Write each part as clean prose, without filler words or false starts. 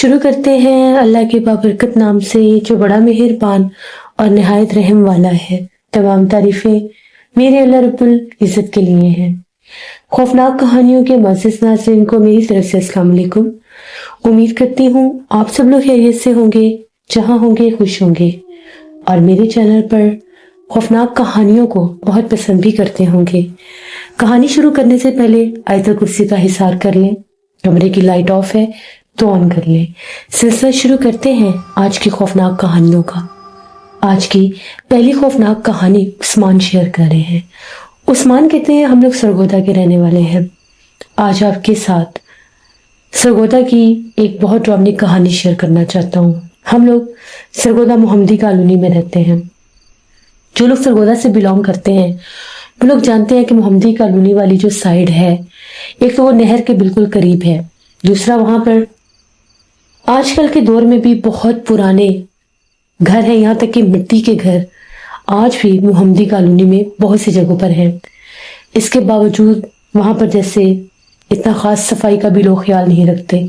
شروع کرتے ہیں اللہ کے بابرکت نام سے جو بڑا مہربان اور نہایت رحم والا ہے۔ تمام تعریفیں میرے اللہ رب العزت کے لیے ہیں۔ خوفناک کہانیوں کے معزز ناظرین کو میری طرف سے السلام علیکم۔ امید کرتی ہوں آپ سب لوگ خیریت سے ہوں گے، جہاں ہوں گے خوش ہوں گے، اور میرے چینل پر خوفناک کہانیوں کو بہت پسند بھی کرتے ہوں گے۔ کہانی شروع کرنے سے پہلے آیت الکرسی کا حصار کر لیں۔ کمرے کی لائٹ آف ہے تو آن کر لیں۔ سلسلہ شروع کرتے ہیں آج کی خوفناک کہانیوں کا۔ آج کی پہلی خوفناک کہانی عثمان شیئر کر رہے ہیں۔ عثمان کہتے ہیں ہم لوگ سرگودا کے رہنے والے ہیں۔ آج آپ کے ساتھ سرگودا کی ایک بہت ڈراؤنی کہانی شیئر کرنا چاہتا ہوں۔ ہم لوگ سرگودا محمدی کالونی میں رہتے ہیں۔ جو لوگ سرگودا سے بلونگ کرتے ہیں وہ لوگ جانتے ہیں کہ محمدی کالونی والی جو سائیڈ ہے، ایک تو وہ نہر کے بالکل قریب ہے، دوسرا وہاں پر آج کل کے دور میں بھی بہت پرانے گھر ہیں، یہاں تک کہ مٹی کے گھر آج بھی محمدی کالونی میں بہت سی جگہوں پر ہیں۔ اس کے باوجود وہاں پر جیسے اتنا خاص صفائی کا بھی لوگ خیال نہیں رکھتے،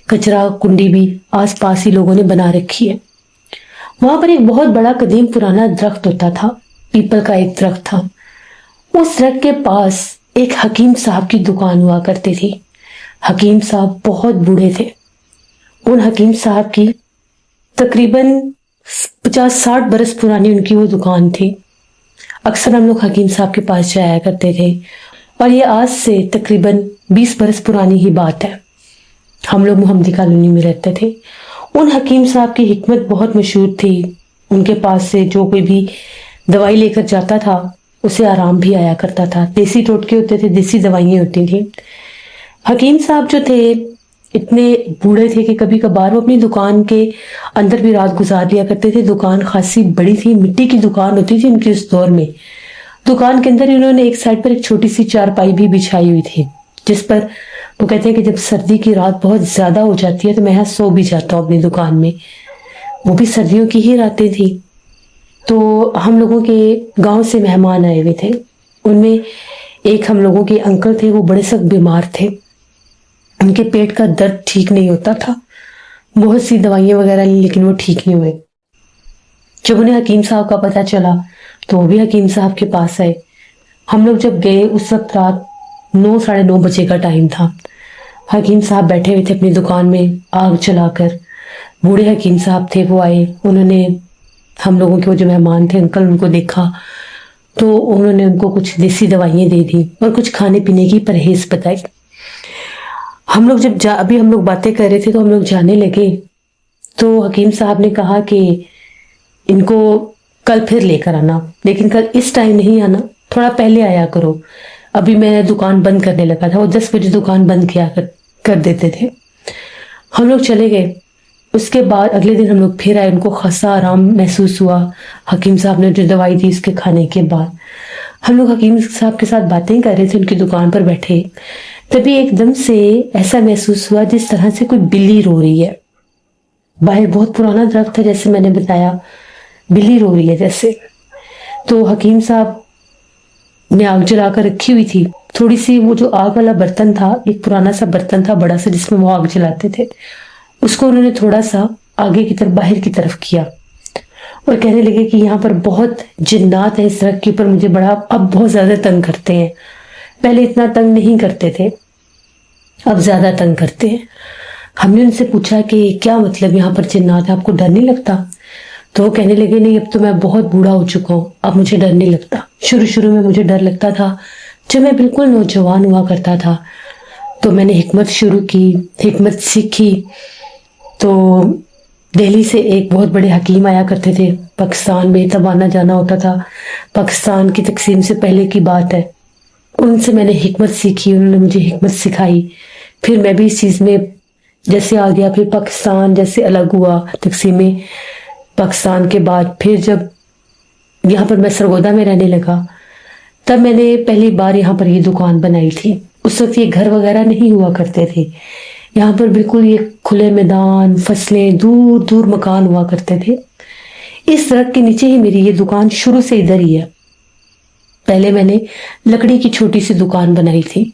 کچرا کنڈی بھی آس پاس ہی لوگوں نے بنا رکھی ہے۔ وہاں پر ایک بہت بڑا قدیم پرانا درخت ہوتا تھا، پیپل کا ایک درخت تھا۔ اس درخت کے پاس ایک حکیم صاحب کی دکان ہوا کرتی تھی۔ حکیم صاحب بہت بوڑھے تھے۔ ان حکیم صاحب کی تقریباً 50-60 برس پرانی ان کی وہ دکان تھی۔ اکثر ہم لوگ حکیم صاحب کے پاس جایا کرتے تھے، اور یہ آج سے تقریباً 20 برس پرانی ہی بات ہے۔ ہم لوگ محمدی کالونی میں رہتے تھے۔ ان حکیم صاحب کی حکمت بہت مشہور تھی۔ ان کے پاس سے جو کوئی بھی دوائی لے کر جاتا تھا اسے آرام بھی آیا کرتا تھا۔ دیسی ٹوٹکے ہوتے تھے، دیسی دوائیاں ہوتی تھیں۔ حکیم صاحب جو تھے اتنے بوڑھے تھے کہ کبھی کبھار وہ اپنی دکان کے اندر بھی رات گزار لیا کرتے تھے۔ دکان خاصی بڑی تھی، مٹی کی دکان ہوتی تھی ان کی اس دور میں۔ دکان کے اندر انہوں نے ایک سائڈ پر ایک چھوٹی سی چارپائی بھی بچھائی ہوئی تھی، جس پر وہ کہتے ہیں کہ جب سردی کی رات بہت زیادہ ہو جاتی ہے تو میں یہاں سو بھی جاتا ہوں اپنی دکان میں۔ وہ بھی سردیوں کی ہی راتیں تھی۔ تو ہم لوگوں کے گاؤں سے مہمان آئے ہوئے تھے۔ ان میں ایک ہم لوگوں کے انکل تھے، وہ بڑے سخت بیمار تھے۔ ان کے پیٹ کا درد ٹھیک نہیں ہوتا تھا، بہت سی دوائیاں وغیرہ لی لیکن وہ ٹھیک نہیں ہوئے۔ جب انہیں حکیم صاحب کا پتہ چلا تو وہ بھی حکیم صاحب کے پاس آئے۔ ہم لوگ جب گئے اس وقت رات 9-9:30 بجے کا ٹائم تھا۔ حکیم صاحب بیٹھے ہوئے تھے اپنی دکان میں آگ جلا کر۔ بوڑھے حکیم صاحب تھے، وہ آئے، انہوں نے ہم لوگوں کے وہ جو مہمان تھے انکل ان کو دیکھا تو انہوں نے ان کو کچھ دیسی دوائیاں دے دی اور کچھ کھانے پینے کی پرہیز بتائی۔ ہم لوگ جب ابھی ہم لوگ باتیں کر رہے تھے تو ہم لوگ جانے لگے تو حکیم صاحب نے کہا کہ ان کو کل پھر لے کر آنا، لیکن کل اس ٹائم نہیں آنا، تھوڑا پہلے آیا کرو۔ ابھی میں دکان بند کرنے لگا تھا، وہ 10 بجے دکان بند کیا کر دیتے تھے۔ ہم لوگ چلے گئے۔ اس کے بعد اگلے دن ہم لوگ پھر آئے، ان کو خاصا آرام محسوس ہوا۔ حکیم صاحب نے جو دوائی دی اس کے کھانے کے بعد ہم لوگ حکیم صاحب کے ساتھ باتیں کر رہے تھے، ان کی دکان پر بیٹھے، تبھی ایک دم سے ایسا محسوس ہوا جس طرح سے کوئی بلی رو رہی ہے۔ باہر بہت پرانا درخت تھا، جیسے میں نے بتایا، بلی رو رہی ہے جیسے۔ تو حکیم صاحب نے آگ جلا کر رکھی ہوئی تھی، تھوڑی سی وہ جو آگ والا برتن تھا، ایک پرانا سا برتن تھا بڑا سا جس میں وہ آگ جلاتے تھے، اس کو انہوں نے تھوڑا سا آگے کی طرف باہر کی طرف کیا اور کہنے لگے کہ یہاں پر بہت جنات ہیں، اس درخت کے اوپر مجھے اب بہت زیادہ تنگ کرتے ہیں۔ پہلے اتنا تنگ نہیں کرتے تھے، اب زیادہ تنگ کرتے ہیں۔ ہم نے ان سے پوچھا کہ کیا مطلب یہاں پر جنات ہیں، آپ کو ڈر نہیں لگتا؟ تو وہ کہنے لگے نہیں، اب تو میں بہت بوڑھا ہو چکا ہوں، اب مجھے ڈر نہیں لگتا۔ شروع میں مجھے ڈر لگتا تھا، جب میں بالکل نوجوان ہوا کرتا تھا تو میں نے حکمت شروع کی، حکمت سیکھی۔ تو دہلی سے ایک بہت بڑے حکیم آیا کرتے تھے، پاکستان میں تب آنا جانا ہوتا تھا، پاکستان کی تقسیم سے پہلے کی بات ہے۔ ان سے میں نے حکمت سیکھی، انہوں نے مجھے حکمت سکھائی۔ پھر میں بھی اس چیز میں جیسے آ گیا، پھر پاکستان جیسے الگ ہوا تقسیم پاکستان کے بعد، پھر جب یہاں پر میں سرگودا میں رہنے لگا تب میں نے پہلی بار یہاں پر یہ دکان بنائی تھی۔ اس وقت یہ گھر وغیرہ نہیں ہوا کرتے تھے، یہاں پر بالکل یہ کھلے میدان، فصلیں، دور دور مکان ہوا کرتے تھے۔ اس درخت کے نیچے ہی میری یہ دکان شروع سے ادھر ہی ہے۔ پہلے میں نے لکڑی کی چھوٹی سی دکان بنائی تھی،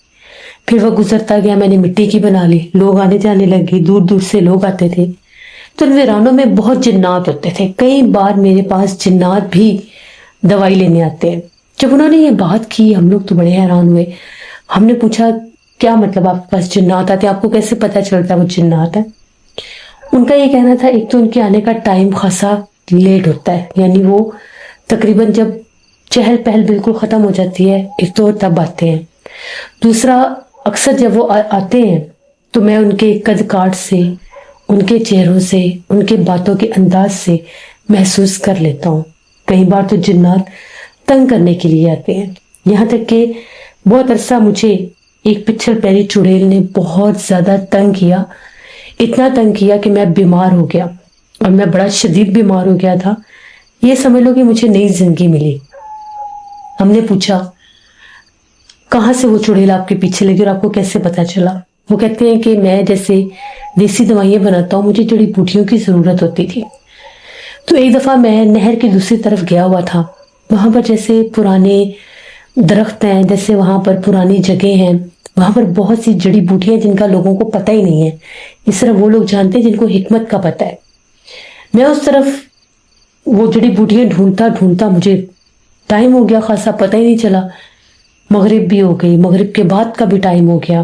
پھر وہ گزرتا گیا، میں نے مٹی کی بنا لی، لوگ آنے جانے لگے، دور دور سے لوگ آتے تھے۔ تو ان ویرانوں میں بہت جنات ہوتے تھے، کئی بار میرے پاس جنات بھی دوائی لینے آتے ہیں۔ جب انہوں نے یہ بات کی ہم لوگ تو بڑے حیران ہوئے۔ ہم نے پوچھا کیا مطلب آپ کے پاس جنات آتے ہیں، آپ کو کیسے پتا چلتا ہے وہ جنات ہے؟ ان کا یہ کہنا تھا ایک تو ان کے آنے کا ٹائم خاصا لیٹ ہوتا ہے، یعنی وہ تقریباً جب چہل پہل بالکل ختم ہو جاتی ہے ایک تو تب آتے ہیں، دوسرا اکثر جب وہ آتے ہیں تو میں ان کے قد کاٹ سے، ان کے چہروں سے، ان کے باتوں کے انداز سے محسوس کر لیتا ہوں۔ کئی بار تو جنات تنگ کرنے کے لیے آتے ہیں، یہاں تک کہ بہت عرصہ مجھے ایک پچھل پیری چڑیل نے بہت زیادہ تنگ کیا، اتنا تنگ کیا کہ میں بیمار ہو گیا، اور میں بڑا شدید بیمار ہو گیا تھا۔ یہ سمجھ لو کہ مجھے نئی زندگی ملی۔ ہم نے پوچھا کہاں سے وہ چڑیل آپ کے پیچھے لگی اور آپ کو کیسے پتا چلا؟ وہ کہتے ہیں کہ میں جیسے دیسی دوائیاں بناتا ہوں، مجھے جڑی بوٹیوں کی ضرورت ہوتی تھی۔ تو ایک دفعہ میں نہر کی دوسری طرف گیا ہوا تھا، وہاں پر جیسے پرانے درخت ہیں، جیسے وہاں پر پرانی جگہ ہیں، وہاں پر بہت سی جڑی بوٹیاں جن کا لوگوں کو پتہ ہی نہیں ہے، اس طرح وہ لوگ جانتے ہیں جن کو حکمت کا پتہ ہے۔ میں اس طرف وہ جڑی بوٹیاں ڈھونڈتا ڈھونڈتا مجھے ٹائم ہو گیا خاصا، پتہ ہی نہیں چلا، مغرب بھی ہو گئی، مغرب کے بعد کا بھی ٹائم ہو گیا۔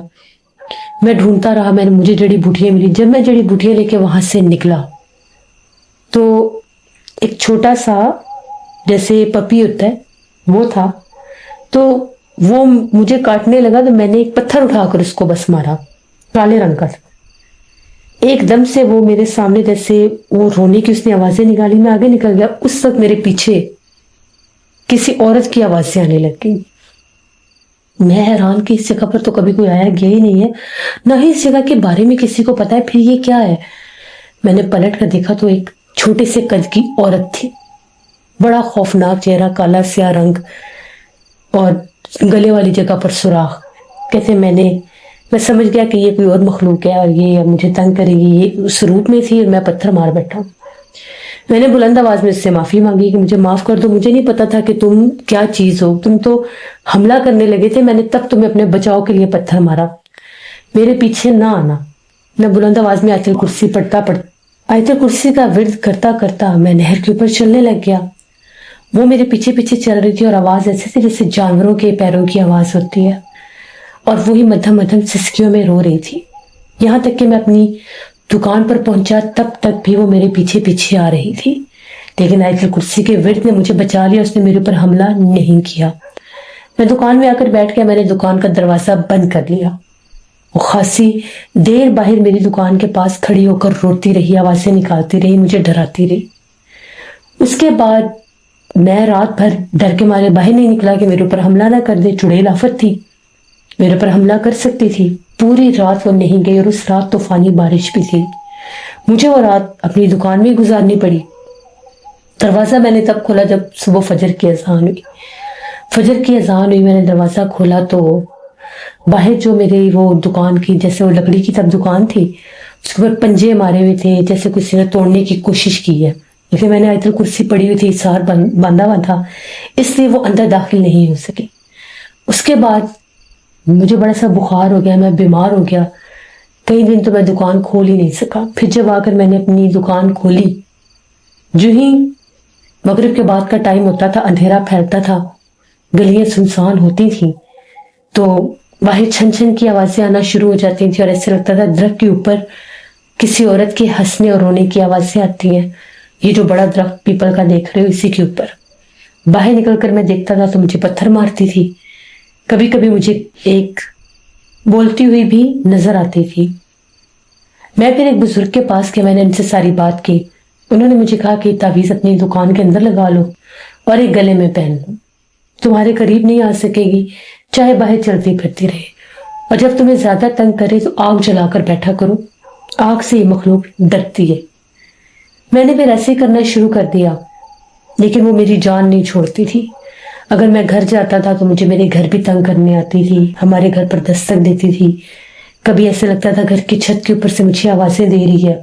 میں ڈھونڈتا رہا، مجھے جڑی بوٹیاں ملی۔ جب میں جڑی بوٹیاں لے کے وہاں سے نکلا تو ایک چھوٹا سا جیسے پپی ہوتا ہے وہ تھا، تو وہ مجھے کاٹنے لگا تو میں نے ایک پتھر اٹھا کر اس کو بس مارا، کالے رنگ کا تھا۔ ایک دم سے وہ میرے سامنے جیسے وہ رونے کی اس نے آوازیں نکالی، میں آگے نکل گیا، اس وقت میرے پیچھے کسی عورت کی آوازیں آنے لگ گئی۔ میں حیران کہ اس جگہ پر تو کبھی کوئی آیا گیا ہی نہیں ہے، نہ ہی اس جگہ کے بارے میں کسی کو پتا ہے، پھر یہ کیا ہے؟ میں نے پلٹ کر دیکھا تو ایک چھوٹے سے قد کی عورت تھی، بڑا خوفناک چہرہ، کالا سیاہ رنگ اور گلے والی جگہ پر سوراخ۔ کہتے میں سمجھ گیا کہ یہ کوئی اور مخلوق ہے اور یہ مجھے تنگ کرے گی، یہ اس روپ میں تھی اور میں پتھر مار بیٹھا۔ میں نے بلند آواز میں اس سے معافی مانگی کہ مجھے معاف کر دو، مجھے نہیں پتا تھا کہ تم کیا چیز ہو، تم تو حملہ کرنے لگے تھے، میں نے تب تمہیں اپنے بچاؤ کے لیے پتھر مارا، میرے پیچھے نہ آنا۔ میں بلند آواز میں آیت الکرسی آیت الکرسی کا ورد کرتا کرتا میں نہر کے اوپر چلنے لگ گیا۔ وہ میرے پیچھے پیچھے چل رہی تھی اور آواز ایسے تھی جیسے جانوروں کے پیروں کی آواز ہوتی ہے، اور وہی مدھم مدھم سسکیوں میں رو رہی تھی۔ یہاں تک کہ میں اپنی دکان پر پہنچا تب تک بھی وہ میرے پیچھے پیچھے آ رہی تھی، لیکن آیت الکرسی کے ورد نے مجھے بچا لیا، اس نے میرے اوپر حملہ نہیں کیا۔ میں دکان میں آ کر بیٹھ گیا، میں نے دکان کا دروازہ بند کر لیا۔ وہ خاصی دیر باہر میری دکان کے پاس کھڑی ہو کر روتی رہی، آوازیں نکالتی رہی، مجھے ڈراتی رہی۔ اس کے بعد میں رات بھر ڈر کے مارے باہر نہیں نکلا کہ میرے اوپر حملہ نہ کر دے، چڑیل آفت تھی، میرے اوپر حملہ کر سکتی تھی۔ پوری رات وہ نہیں گئی اور اس رات طوفانی بارش بھی تھی، مجھے وہ رات اپنی دکان میں گزارنی پڑی۔ دروازہ میں نے تب کھولا جب صبح فجر کی اذان ہوئی۔ فجر کی اذان ہوئی، میں نے دروازہ کھولا تو باہر جو میری وہ دکان کی جیسے وہ لکڑی کی تب دکان تھی، اس کے اوپر پنجے مارے ہوئے تھے جیسے کسی نے توڑنے کی کوشش کی ہے، کیونکہ میں نے آیت الکرسی پڑھی ہوئی تھی، سار باندھا ہوا تھا، اس لیے وہ اندر داخل نہیں ہو سکے۔ اس کے بعد مجھے بڑا سا بخار ہو گیا، میں بیمار ہو گیا، کئی دن تو میں دکان کھول ہی نہیں سکا۔ پھر جب آ کر میں نے اپنی دکان کھولی، جو ہی مغرب کے بعد کا ٹائم ہوتا تھا، اندھیرا پھیلتا تھا، گلیاں سنسان ہوتی تھیں، تو باہر چھن چھن کی آوازیں آنا شروع ہو جاتی تھیں اور ایسے لگتا تھا درخت کے اوپر کسی عورت کے ہنسنے اور رونے کی آوازیں آتی ہیں۔ یہ جو بڑا درخت پیپل کا دیکھ رہے ہو، اسی کے اوپر باہر نکل کر میں دیکھتا تھا تو مجھے پتھر مارتی تھی، کبھی کبھی مجھے ایک بولتی ہوئی بھی نظر آتی تھی۔ میں پھر ایک بزرگ کے پاس گیا، میں نے ان سے ساری بات کی، انہوں نے مجھے کہا کہ یہ تعویذ اپنی دکان کے اندر لگا لو اور ایک گلے میں پہن لو، تمہارے قریب نہیں آ سکے گی، چاہے باہر چلتی پھرتی رہے، اور جب تمہیں زیادہ تنگ کرے تو آگ جلا کر بیٹھا کرو، آگ سے یہ مخلوق ڈرتی ہے۔ میں نے پھر ایسے ہی کرنا شروع کر دیا، لیکن وہ میری جان نہیں چھوڑتی تھی۔ اگر میں گھر جاتا تھا تو مجھے میرے گھر بھی تنگ کرنے آتی تھی، ہمارے گھر پر دستک دیتی تھی، کبھی ایسے لگتا تھا گھر کی چھت کے اوپر سے مجھے آوازیں دے رہی ہے،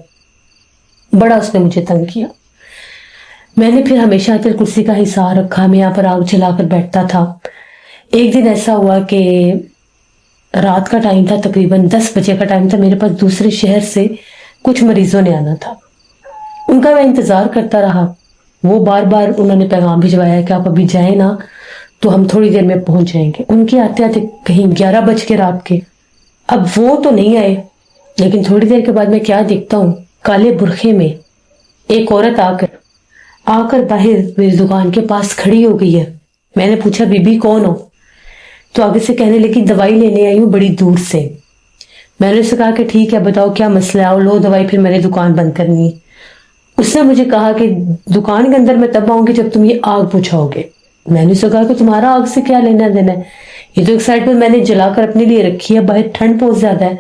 بڑا اس نے مجھے تنگ کیا۔ میں نے پھر ہمیشہ آیت الکرسی کا حصار رکھا، میں یہاں پر آگ جلا کر بیٹھتا تھا۔ ایک دن ایسا ہوا کہ رات کا ٹائم تھا, تقریباً 10 بجے کا ٹائم تھا. میرے پاس دوسرے شہر سے کچھ مریضوں نے آنا تھا. ان کا میں انتظار کرتا رہا. وہ بار بار انہوں نے پیغام بھجوایا کہ آپ ابھی جائیں نا تو ہم تھوڑی دیر میں پہنچ جائیں گے. ان کے آتے آتے کہیں 11 بج کے رات کے. اب وہ تو نہیں آئے, لیکن تھوڑی دیر کے بعد میں کیا دیکھتا ہوں, کالے برقعے میں ایک عورت آ کر باہر میری دکان کے پاس کھڑی ہو گئی ہے. میں نے پوچھا بی بی کون ہو؟ تو آگے سے کہنے لگی دوائی لینے آئی ہوں بڑی دور سے. میں نے اسے کہا کہ ٹھیک ہے بتاؤ کیا مسئلہ ہے, اور لو دوائی, پھر میں نے دکان بند کرنی ہے. اس نے مجھے کہا کہ دکان کے اندر میں تب آؤں گی جب تم یہ آگ بجھاؤ گے. میں نے اسے کہا کہ تمہارا آگ سے کیا لینا دینا ہے, یہ تو ایک سائڈ پہ میں نے جلا کر اپنے لیے رکھی ہے, باہر ٹھنڈ بہت زیادہ ہے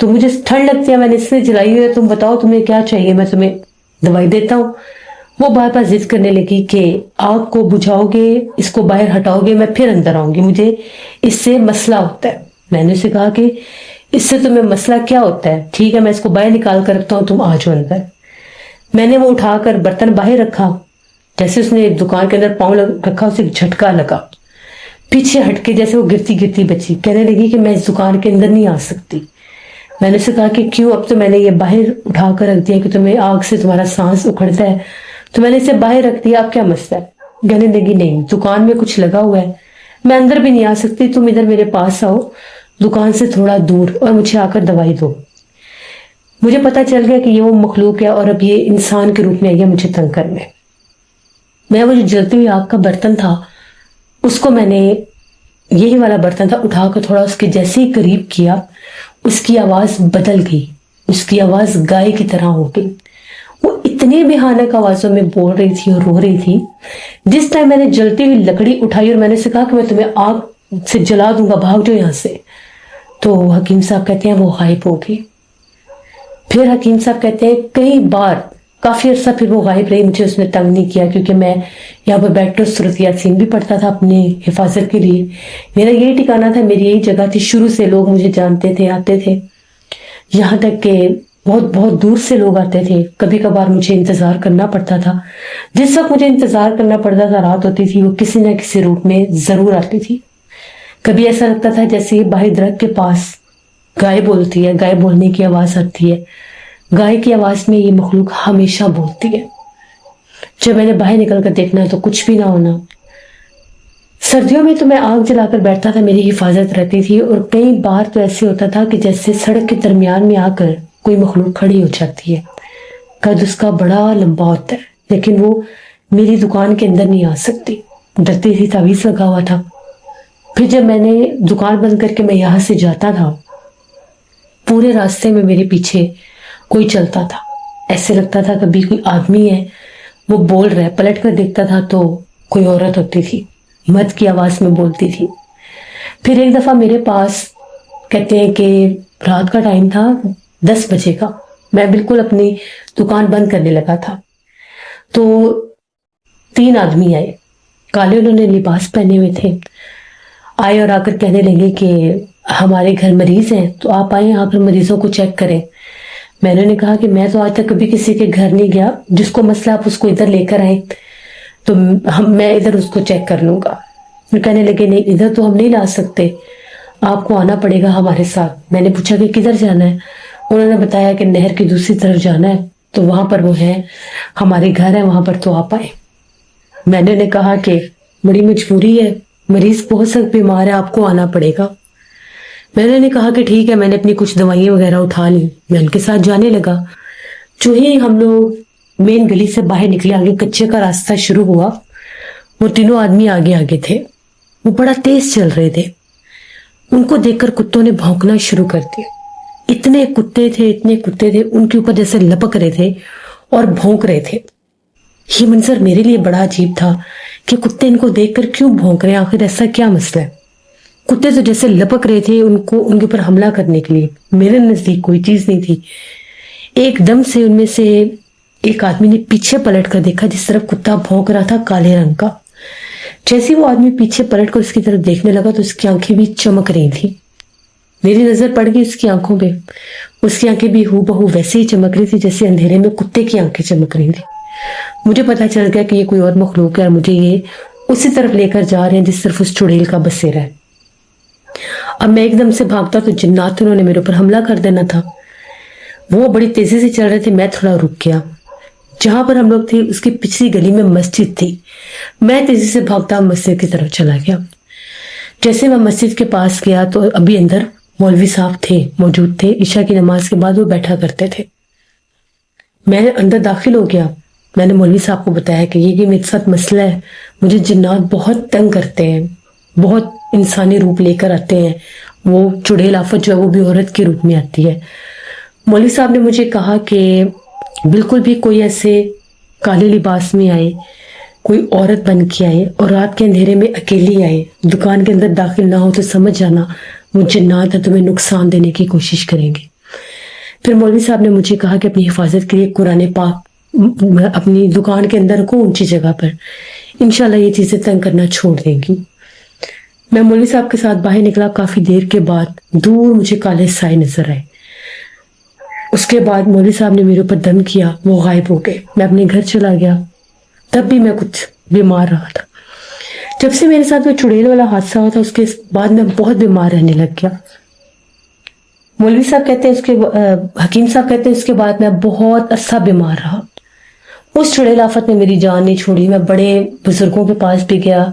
تو مجھے ٹھنڈ لگتی ہے, میں نے اس لیے جلائی ہوئی ہے. تم بتاؤ تمہیں کیا چاہیے, میں تمہیں دوائی دیتا ہوں. وہ بار بار ضد کرنے لگی کہ آگ کو بجھاؤ گے, اس کو باہر ہٹاؤ گے, میں پھر اندر آؤں گی, مجھے اس سے مسئلہ ہوتا ہے. میں نے اسے کہا کہ اس سے تمہیں مسئلہ کیا ہوتا ہے, ٹھیک ہے میں اس کو باہر نکال کر رکھتا ہوں, تم آ جاؤ اندر. میں نے وہ اٹھا کر برتن باہر رکھا. جیسے اس نے دکان کے اندر پاؤں رکھا, اسے ایک جھٹکا لگا, پیچھے ہٹ کے جیسے وہ گرتی گرتی بچی. کہنے لگی کہ میں اس دکان کے اندر نہیں آ سکتی. میں نے اسے کہا کہ کیوں, اب تو میں نے یہ باہر اٹھا کر رکھ دیا کہ تمہیں آگ سے تمہارا سانس اکھڑتا ہے تو میں نے اسے باہر رکھ دیا, اب کیا مسئلہ ہے؟ کہنے لگی نہیں, دکان میں کچھ لگا ہوا ہے, میں اندر بھی نہیں آ سکتی, تم ادھر میرے پاس آؤ دکان سے تھوڑا دور, اور مجھے آ کر دوائی دو. مجھے پتا چل گیا کہ یہ وہ مخلوق ہے اور اب یہ انسان کے روپ میں آئی ہے مجھے تنگ کرنے. میں وہ جو جلتی ہوئی آگ کا برتن تھا اس کو میں نے, یہی والا برتن تھا, اٹھا کر تھوڑا اس کے جیسے ہی قریب کیا, اس کی آواز بدل گئی, اس کی آواز گائے کی طرح ہو گئی. وہ اتنی بھیانک آوازوں میں بول رہی تھی اور رو رہی تھی. جس ٹائم میں نے جلتی ہوئی لکڑی اٹھائی اور میں نے اسے کہا کہ میں تمہیں آگ سے جلا دوں گا, بھاگ جاؤ یہاں سے, تو حکیم صاحب کہتے ہیں وہ غائب ہو گئی. پھر حکیم صاحب کہتے ہیں کئی بار کافی عرصہ پھر وہ غائب رہی. مجھے اس نے تنگ نہیں کیا کیونکہ میں یہاں پر بیٹھ کر سورۃ یاسین بھی پڑھتا تھا اپنے حفاظت کے لیے. میرا یہی ٹھکانہ تھا, میری یہی جگہ تھی, شروع سے لوگ مجھے جانتے تھے, آتے تھے, یہاں تک کہ بہت بہت دور سے لوگ آتے تھے. کبھی کبھار مجھے انتظار کرنا پڑتا تھا. جس وقت مجھے انتظار کرنا پڑتا تھا رات ہوتی تھی, وہ کسی نہ کسی روپ میں ضرور آتی تھی. کبھی ایسا لگتا تھا جیسے باہر درخت کے پاس گائے بولتی ہے, گائے بولنے کی آواز آتی ہے. گائے کی آواز میں یہ مخلوق ہمیشہ بولتی ہے. جب میں نے باہر نکل کر دیکھنا تو کچھ بھی نہ ہونا. سردیوں میں تو میں آگ جلا کر بیٹھتا تھا, میری حفاظت رہتی تھی, اور کئی بار تو ایسے ہوتا تھا کہ جیسے سڑک کے درمیان میں آ کر کوئی مخلوق کھڑی ہو جاتی ہے. قد اس کا بڑا لمبا ہوتا ہے, لیکن وہ میری دکان کے اندر نہیں آ سکتی. ڈرتی تھی, تعویذ لگا ہوا تھا. پھر جب میں نے دکان بند کر کے میں یہاں سے جاتا تھا, پورے راستے میں میرے پیچھے کوئی چلتا تھا. ایسے لگتا تھا کبھی کوئی آدمی ہے وہ بول رہا ہے, پلٹ کر دیکھتا تھا تو کوئی عورت ہوتی تھی, مد کی آواز میں بولتی تھی. پھر ایک دفعہ میرے پاس, کہتے ہیں کہ رات کا ٹائم تھا 10 بجے کا, میں بالکل اپنی دکان بند کرنے لگا تھا, تو 3 آدمی آئے, کالے انہوں نے لباس پہنے ہوئے تھے. آئے اور آ کر کہنے لگے کہ ہمارے گھر مریض ہیں تو آپ آئیں, آ کر مریضوں کو چیک کریں. میں نے کہا کہ میں تو آج تک کبھی کسی کے گھر نہیں گیا, جس کو مسئلہ آپ اس کو ادھر لے کر آئیں تو میں ادھر اس کو چیک کر لوں گا. کہنے لگے نہیں, ادھر تو ہم نہیں لا سکتے, آپ کو آنا پڑے گا ہمارے ساتھ. میں نے پوچھا کہ کدھر جانا ہے؟ انہوں نے بتایا کہ نہر کی دوسری طرف جانا ہے, تو وہاں پر وہ ہے, ہمارے گھر ہے وہاں پر, تو آپ آئے. میں نے کہا کہ بڑی مجبوری ہے, مریض بہت سخت بیمار ہے, آپ کو آنا پڑے گا. میں نے کہا کہ ٹھیک ہے. میں نے اپنی کچھ دوائیں وغیرہ اٹھا لی, میں ان کے ساتھ جانے لگا. جو ہی ہم لوگ مین گلی سے باہر نکلے, آگے کچے کا راستہ شروع ہوا, وہ تینوں آدمی آگے آگے تھے, وہ بڑا تیز چل رہے تھے. ان کو دیکھ کر کتوں نے بھونکنا شروع کر دیا. اتنے کتے تھے, ان کے اوپر جیسے لپک رہے تھے اور بھونک رہے تھے. یہ منظر میرے لیے بڑا عجیب تھا کہ کتے ان کو دیکھ کر کیوں بھونک رہے ہیں, آخر ایسا کیا مسئلہ ہے. کتے تو جیسے لپک رہے تھے ان کے اوپر حملہ کرنے کے لیے. میرے نزدیک کوئی چیز نہیں تھی. ایک دم سے ان میں سے ایک آدمی نے پیچھے پلٹ کر دیکھا جس طرف کتا بھونک رہا تھا, کالے رنگ کا. جیسے وہ آدمی پیچھے پلٹ کر اس کی طرف دیکھنے لگا تو اس کی آنکھیں بھی چمک رہی تھی. میری نظر پڑ گئی اس کی آنکھوں پہ. اس کی آنکھیں بھی ہو بہو ویسے ہی چمک رہی تھی جیسے اندھیرے میں کتے کی آنکھیں چمک رہی تھی. مجھے پتا چل گیا کہ یہ کوئی اور مخلوق ہے اور مجھے یہ اسی طرف لے کر جا رہے ہیں جس طرف اس چڑیل کا بسیرا ہے. اب میں ایک دم سے بھاگتا تو جنات انہوں نے میرے اوپر حملہ کر دینا تھا. وہ بڑی تیزی سے چل رہے تھے, میں تھوڑا رک گیا. جہاں پر ہم لوگ تھے اس کی پچھلی گلی میں مسجد تھی. میں تیزی سے بھاگتا مسجد کی طرف چلا گیا. جیسے میں مسجد کے پاس گیا تو ابھی اندر مولوی صاحب تھے, موجود تھے. عشاء کی نماز کے بعد وہ بیٹھا کرتے تھے. میں اندر داخل ہو گیا. میں نے مولوی صاحب کو بتایا کہ یہ میرے ساتھ مسئلہ ہے, مجھے جنات بہت تنگ کرتے ہیں, بہت انسانی روپ لے کر آتے ہیں. وہ چڑیل آفت جو ہے وہ بھی عورت کے روپ میں آتی ہے. مولوی صاحب نے مجھے کہا کہ بالکل بھی کوئی ایسے کالے لباس میں آئے, کوئی عورت بن کے آئے اور رات کے اندھیرے میں اکیلی آئے, دکان کے اندر داخل نہ ہو تو سمجھ جانا وہ جنات ہے, تمہیں نقصان دینے کی کوشش کریں گے. پھر مولوی صاحب نے مجھے کہا کہ اپنی حفاظت کے لیے قرآن پاک اپنی دکان کے اندر رکھو اونچی جگہ پر, انشاءاللہ یہ چیزیں تنگ کرنا چھوڑ دیں گی. میں مولوی صاحب کے ساتھ باہر نکلا. کافی دیر کے بعد دور مجھے کالے سائے نظر آئے. اس کے بعد مولوی صاحب نے میرے اوپر دم کیا, وہ غائب ہو گئے. میں اپنے گھر چلا گیا. تب بھی میں کچھ بیمار رہا تھا. جب سے میرے ساتھ وہ چڑیل والا حادثہ ہوا تھا اس کے بعد میں بہت بیمار رہنے لگ گیا. مولوی صاحب کہتے ہیں حکیم صاحب کہتے ہیں اس کے بعد میں بہت عرصہ بیمار رہا. اس چڑیل آفت نے میری جان نہیں چھوڑی. میں بڑے بزرگوں کے پاس بھی گیا.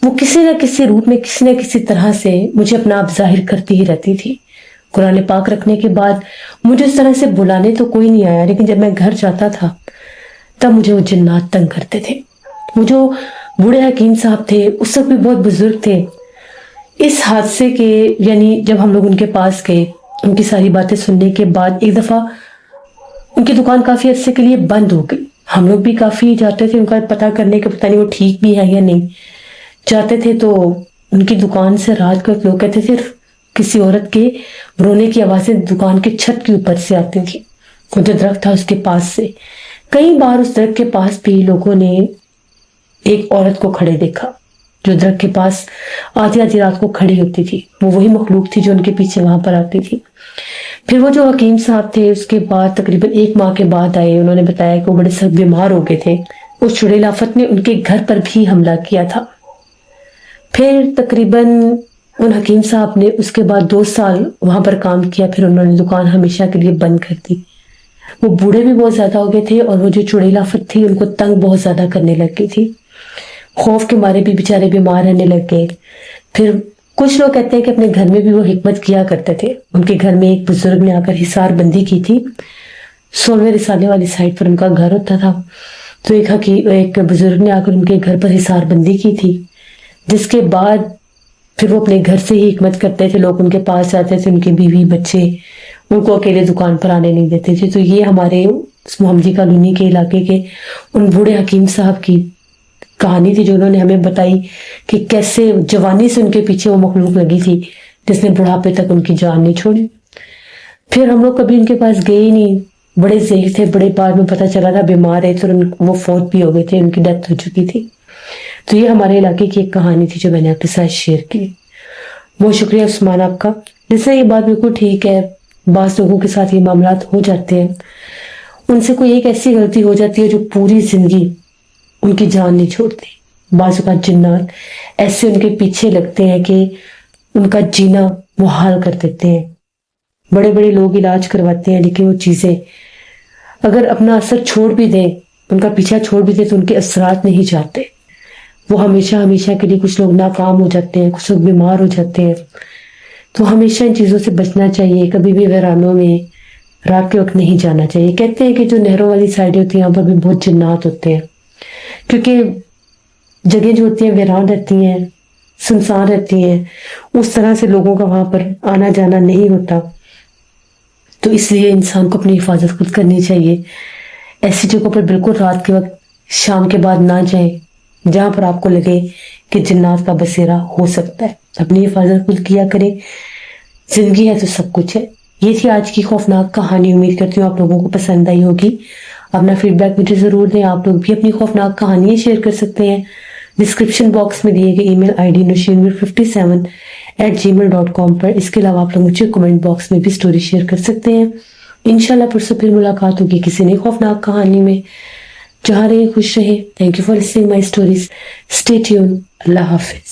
وہ کسی نہ کسی روپ میں کسی نہ کسی طرح سے مجھے اپنا آپ ظاہر کرتی ہی رہتی تھی. قرآن پاک رکھنے کے بعد مجھے اس طرح سے بلانے تو کوئی نہیں آیا, لیکن جب میں گھر جاتا تھا تب مجھے وہ جنات تنگ کرتے تھے. وہ جو بوڑھے حکیم صاحب تھے اس وقت بھی بہت بزرگ تھے. اس حادثے کے یعنی جب ہم لوگ ان کے پاس گئے, ان کی ساری باتیں سننے کے بعد ایک دفعہ ان کی دکان کافی عرصے کے لیے بند ہو گئی. ہم لوگ بھی کافی جاتے تھے ان کا پتہ کرنے کے, پتہ نہیں وہ ٹھیک بھی ہے یا نہیں. جاتے تھے تو ان کی دکان سے رات کو لوگ کہتے تھے کسی عورت کے رونے کی آوازیں دکان کے چھت کے اوپر سے آتی تھی. وہ جو درخت تھا اس کے پاس سے کئی بار اس درخت کے پاس بھی لوگوں نے ایک عورت کو کھڑے دیکھا جو درخت کے پاس آدھی آدھی رات کو کھڑی ہوتی تھی. وہ وہی مخلوق تھی جو ان کے پیچھے وہاں پر آتی تھی. پھر وہ جو حکیم صاحب تھے اس کے بعد تقریباً 1 ماہ کے بعد آئے. انہوں نے بتایا کہ وہ بڑے سخت بیمار ہو گئے تھے. اس چڑیل آفت نے ان کے گھر پر بھی حملہ کیا تھا. پھر تقریباً ان حکیم صاحب نے اس کے بعد 2 سال وہاں پر کام کیا. پھر انہوں نے دکان ہمیشہ کے لیے بند کر دی. وہ بوڑھے بھی بہت زیادہ ہو گئے تھے اور وہ جو چڑیل آفت تھی ان کو تنگ بہت زیادہ کرنے لگ گئی تھی. خوف کے مارے بھی بیچارے بیمار رہنے لگ گئے. پھر کچھ لوگ کہتے ہیں کہ اپنے گھر میں بھی وہ حکمت کیا کرتے تھے. ان کے گھر میں ایک بزرگ نے آ کر حصار بندی کی تھی. 16ویں رسالے والی سائٹ پر ان کا گھر ہوتا تھا. تو ایک بزرگ نے آ کر ان کے گھر پر حصار بندی کی تھی, جس کے بعد پھر وہ اپنے گھر سے ہی حکمت کرتے تھے. لوگ ان کے پاس جاتے تھے, ان کے بیوی بچے ان کو اکیلے دکان پر آنے نہیں دیتے تھے. تو یہ ہمارے محمدی کالونی کے علاقے کے ان بوڑھے حکیم صاحب کی کہانی تھی جو انہوں نے ہمیں بتائی کہ کیسے جوانی سے ان کے پیچھے وہ مخلوق لگی تھی جس نے بڑھاپے تک ان کی جان نہیں چھوڑی. پھر ہم لوگ کبھی ان کے پاس گئے ہی نہیں. بڑے ضعیف تھے, بڑے بعد میں پتہ چلا تھا بیمار ہے, تو وہ فوت بھی ہو گئے تھے, ان کی ڈیتھ ہو چکی تھی. تو یہ ہمارے علاقے کی ایک کہانی تھی جو میں نے آپ کے ساتھ شیئر کی. بہت شکریہ عثمان آپ کا. جیسے یہ بات بالکل ٹھیک ہے, بعض لوگوں کے ساتھ یہ معاملات ہو جاتے ہیں. ان سے کوئی ایک ایسی غلطی ہو جاتی ہے جو پوری زندگی ان کی جان نہیں چھوڑتی. بعض اوقات جنات ایسے ان کے پیچھے لگتے ہیں کہ ان کا جینا محال کر دیتے ہیں. بڑے بڑے لوگ علاج کرواتے ہیں لیکن وہ چیزیں اگر اپنا اثر چھوڑ بھی دیں, ان کا پیچھا چھوڑ بھی دیں, تو ان کے اثرات نہیں جاتے. وہ ہمیشہ کے لیے کچھ لوگ ناکام ہو جاتے ہیں, کچھ لوگ بیمار ہو جاتے ہیں. تو ہمیشہ ان چیزوں سے بچنا چاہیے. کبھی بھی ویرانوں میں رات کے وقت نہیں جانا چاہیے. کہتے ہیں کہ جو نہروں والی سائڈیں ہوتی ہیں یہاں پر بھی بہت جنات ہوتے ہیں, کیونکہ جگہیں جو ہوتی ہیں ویران رہتی ہیں, سنسان رہتی ہیں. اس طرح سے لوگوں کا وہاں پر آنا جانا نہیں ہوتا. تو اس لیے انسان کو اپنی حفاظت خود کرنی چاہیے. ایسی جگہوں پر بالکل رات کے وقت شام کے بعد نہ جائیں جہاں پر آپ کو لگے کہ جنات کا بسیرا ہو سکتا ہے. اپنی حفاظت خود کیا کریں. زندگی ہے تو سب کچھ ہے. یہ تھی آج کی خوفناک کہانی. امید کرتی ہوں آپ لوگوں کو پسند آئی ہوگی. اپنا فیڈ بیک مجھے ضرور دیں. آپ لوگ بھی اپنی خوفناک کہانیاں شیئر کر سکتے ہیں. ڈسکرپشن باکس میں دیے گئے ای میل آئی ڈی nushinmir57@gmail.com پر. اس کے علاوہ آپ لوگ مجھے کمنٹ باکس میں بھی سٹوری شیئر کر سکتے ہیں. انشاءاللہ پرسوں پھر ملاقات ہوگی کسی نئی خوفناک کہانی میں. جہاں رہے خوش رہے. Thank you for listening my stories. Stay tune. اللہ حافظ.